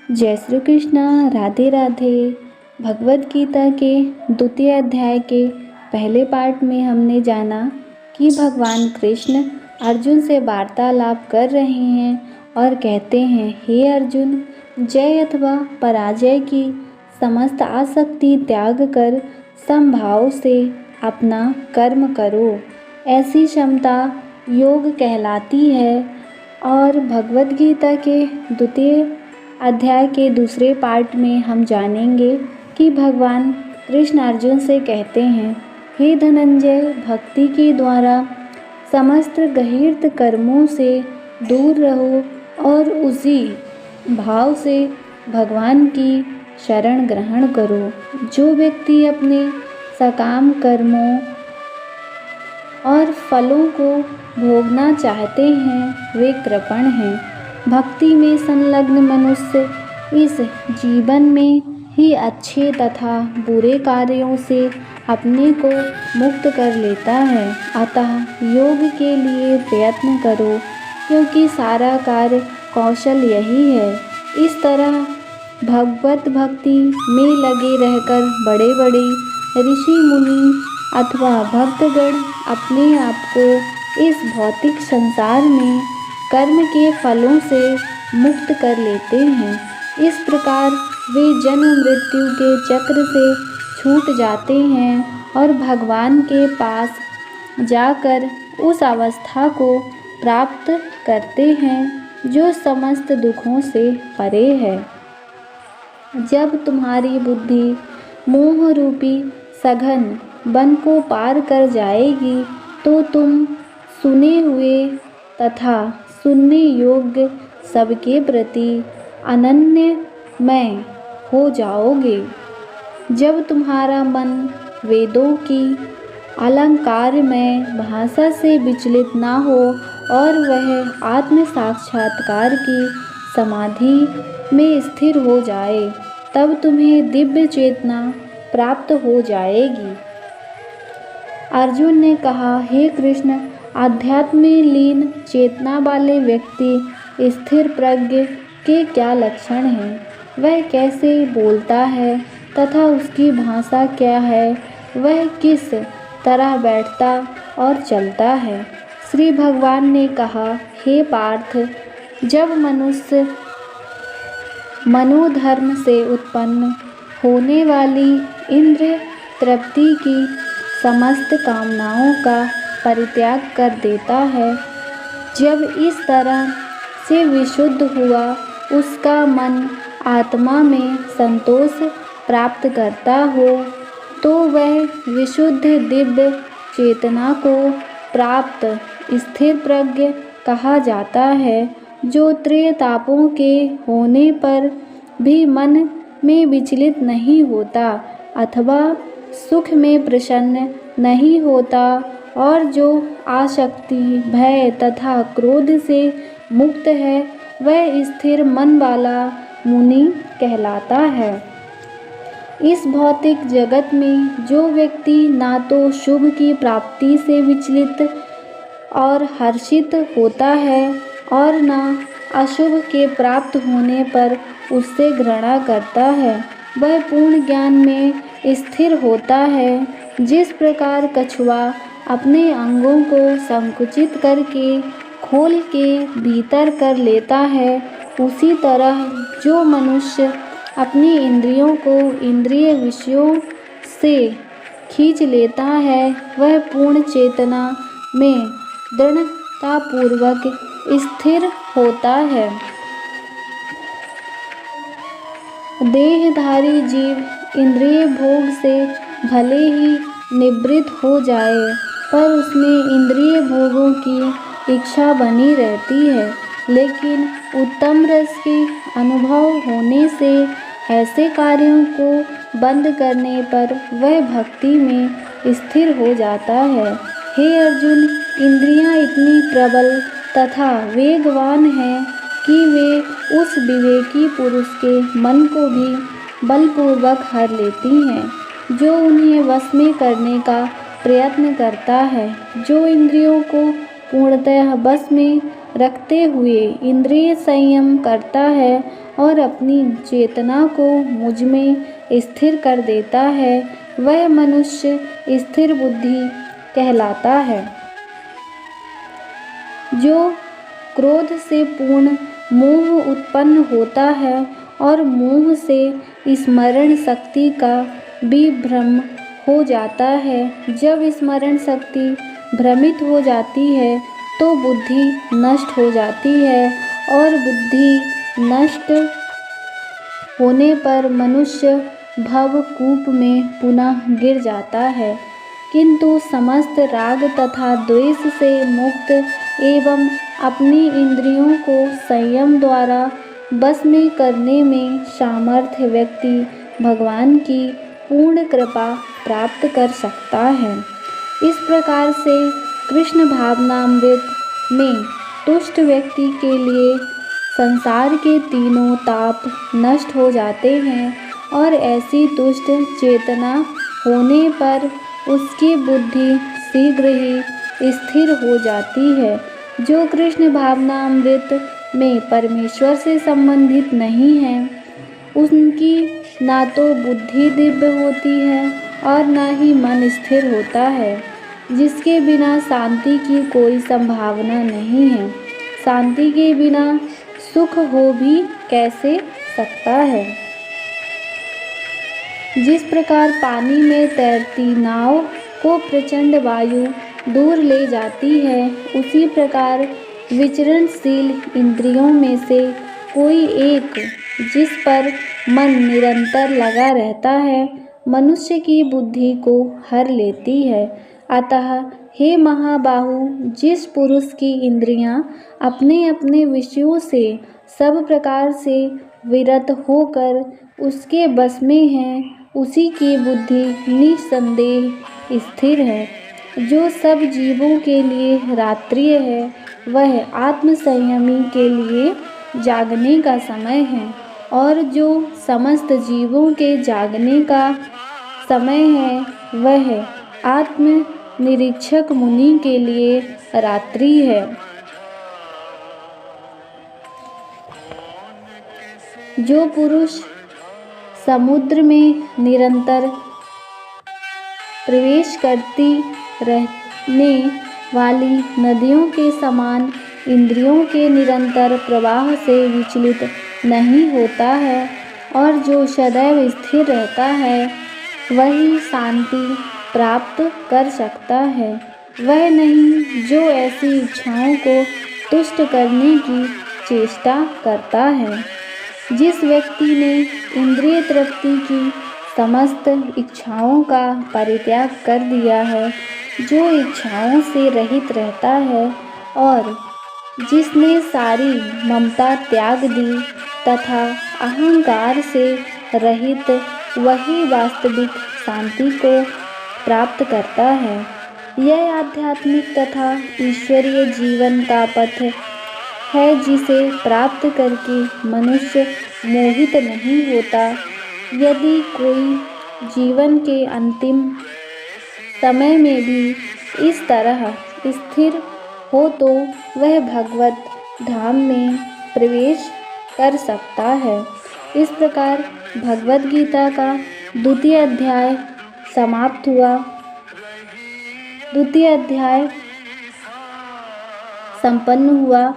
जय श्री कृष्णा। राधे राधे। भगवत गीता के द्वितीय अध्याय के पहले पार्ट में हमने जाना कि भगवान कृष्ण अर्जुन से वार्तालाप कर रहे हैं और कहते हैं, हे अर्जुन, जय अथवा पराजय की समस्त आसक्ति त्याग कर समभाव से अपना कर्म करो। ऐसी क्षमता योग कहलाती है। और भगवत गीता के द्वितीय अध्याय के दूसरे पार्ट में हम जानेंगे कि भगवान कृष्ण अर्जुन से कहते हैं, हे धनंजय, भक्ति के द्वारा समस्त गहीर्त कर्मों से दूर रहो और उसी भाव से भगवान की शरण ग्रहण करो। जो व्यक्ति अपने सकाम कर्मों और फलों को भोगना चाहते हैं वे कृपण हैं। भक्ति में संलग्न मनुष्य इस जीवन में ही अच्छे तथा बुरे कार्यों से अपने को मुक्त कर लेता है। अतः योग के लिए प्रयत्न करो, क्योंकि सारा कार्य कौशल यही है। इस तरह भगवत भक्ति में लगे रहकर बड़े बड़े ऋषि मुनि अथवा भक्तगण अपने आप को इस भौतिक संसार में कर्म के फलों से मुक्त कर लेते हैं। इस प्रकार वे जन्म मृत्यु के चक्र से छूट जाते हैं और भगवान के पास जाकर उस अवस्था को प्राप्त करते हैं जो समस्त दुखों से परे है। जब तुम्हारी बुद्धि मोह रूपी सघन वन को पार कर जाएगी तो तुम सुने हुए तथा सुनने योग्य सबके प्रति अनन्यमय हो जाओगे। जब तुम्हारा मन वेदों की अलंकारमय भाषा से विचलित ना हो और वह आत्म साक्षात्कार की समाधि में स्थिर हो जाए, तब तुम्हें दिव्य चेतना प्राप्त हो जाएगी। अर्जुन ने कहा, हे कृष्ण, आध्यात्म में लीन चेतना वाले व्यक्ति स्थिर प्रज्ञ के क्या लक्षण हैं? वह कैसे बोलता है तथा उसकी भाषा क्या है? वह किस तरह बैठता और चलता है? श्री भगवान ने कहा, हे पार्थ, जब मनुष्य मनोधर्म से उत्पन्न होने वाली इंद्रिय तृप्ति की समस्त कामनाओं का परित्याग कर देता है, जब इस तरह से विशुद्ध हुआ उसका मन आत्मा में संतोष प्राप्त करता हो, तो वह विशुद्ध दिव्य चेतना को प्राप्त स्थिर प्रज्ञ कहा जाता है, जो त्रैतापों के होने पर भी मन में विचलित नहीं होता अथवा सुख में प्रसन्न नहीं होता और जो आसक्ति, भय तथा क्रोध से मुक्त है, वह स्थिर मन वाला मुनि कहलाता है। इस भौतिक जगत में जो व्यक्ति ना तो शुभ की प्राप्ति से विचलित और हर्षित होता है और ना अशुभ के प्राप्त होने पर उससे घृणा करता है, वह पूर्ण ज्ञान में स्थिर होता है। जिस प्रकार कछुआ अपने अंगों को संकुचित करके खोल के भीतर कर लेता है, उसी तरह जो मनुष्य अपनी इंद्रियों को इंद्रिय विषयों से खींच लेता है, वह पूर्ण चेतना में दृढ़तापूर्वक स्थिर होता है। देहधारी जीव इंद्रिय भोग से भले ही निवृत्त हो जाए, पर उसमें इंद्रिय भोगों की इच्छा बनी रहती है। लेकिन उत्तम रस के अनुभव होने से ऐसे कार्यों को बंद करने पर वह भक्ति में स्थिर हो जाता है। हे अर्जुन, इंद्रियां इतनी प्रबल तथा वेगवान हैं कि वे उस विवेकी पुरुष के मन को भी बलपूर्वक हर लेती हैं, जो उन्हें वश में करने का प्रयत्न करता है। जो इंद्रियों को पूर्णतः बस में रखते हुए इंद्रिय संयम करता है और अपनी चेतना को मुझ में स्थिर कर देता है, वह मनुष्य स्थिर बुद्धि कहलाता है। जो क्रोध से पूर्ण मोह उत्पन्न होता है और मोह से स्मरण शक्ति का भी भ्रम हो जाता है, जब स्मरण शक्ति भ्रमित हो जाती है तो बुद्धि नष्ट हो जाती है और बुद्धि नष्ट होने पर मनुष्य भवकूप में पुनः गिर जाता है। किंतु समस्त राग तथा द्वेष से मुक्त एवं अपनी इंद्रियों को संयम द्वारा बस में करने में सामर्थ्य व्यक्ति भगवान की पूर्ण कृपा प्राप्त कर सकता है। इस प्रकार से कृष्ण भावनामृत में तुष्ट व्यक्ति के लिए संसार के तीनों ताप नष्ट हो जाते हैं और ऐसी तुष्ट चेतना होने पर उसकी बुद्धि शीघ्र ही स्थिर हो जाती है। जो कृष्ण भावनामृत में परमेश्वर से संबंधित नहीं है, उनकी ना तो बुद्धि दिव्य होती है और ना ही मन स्थिर होता है, जिसके बिना शांति की कोई संभावना नहीं है। शांति के बिना सुख हो भी कैसे सकता है। जिस प्रकार पानी में तैरती नाव को प्रचंड वायु दूर ले जाती है, उसी प्रकार विचरणशील इंद्रियों में से कोई एक जिस पर मन निरंतर लगा रहता है, मनुष्य की बुद्धि को हर लेती है। अतः हे महाबाहु, जिस पुरुष की इंद्रियां अपने अपने विषयों से सब प्रकार से विरत होकर उसके बस में हैं, उसी की बुद्धि निसंदेह स्थिर है। जो सब जीवों के लिए रात्रि है, वह आत्मसंयमी के लिए जागने का समय है, और जो समस्त जीवों के जागने का समय है, वह आत्म निरीक्षक मुनि के लिए रात्रि है। जो पुरुष समुद्र में निरंतर प्रवेश करती रहने वाली नदियों के समान इंद्रियों के निरंतर प्रवाह से विचलित नहीं होता है और जो सदैव स्थिर रहता है, वही शांति प्राप्त कर सकता है। वह नहीं जो ऐसी इच्छाओं को तुष्ट करने की चेष्टा करता है। जिस व्यक्ति ने इंद्रिय तृप्ति की समस्त इच्छाओं का परित्याग कर दिया है, जो इच्छाओं से रहित रहता है और जिसने सारी ममता त्याग दी तथा अहंकार से रहित, वही वास्तविक शांति को प्राप्त करता है। यह आध्यात्मिक तथा ईश्वरीय जीवन का पथ है, जिसे प्राप्त करके मनुष्य मोहित नहीं होता। यदि कोई जीवन के अंतिम समय में भी इस तरह स्थिर हो तो वह भगवत धाम में प्रवेश कर सकता है। इस प्रकार भगवद गीता का द्वितीय अध्याय समाप्त हुआ। द्वितीय अध्याय संपन्न हुआ।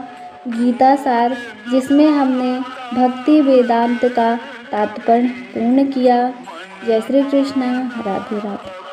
गीता सार, जिसमें हमने भक्ति वेदांत का तात्पर्य पूर्ण किया। जय श्री कृष्ण। राधे राधे।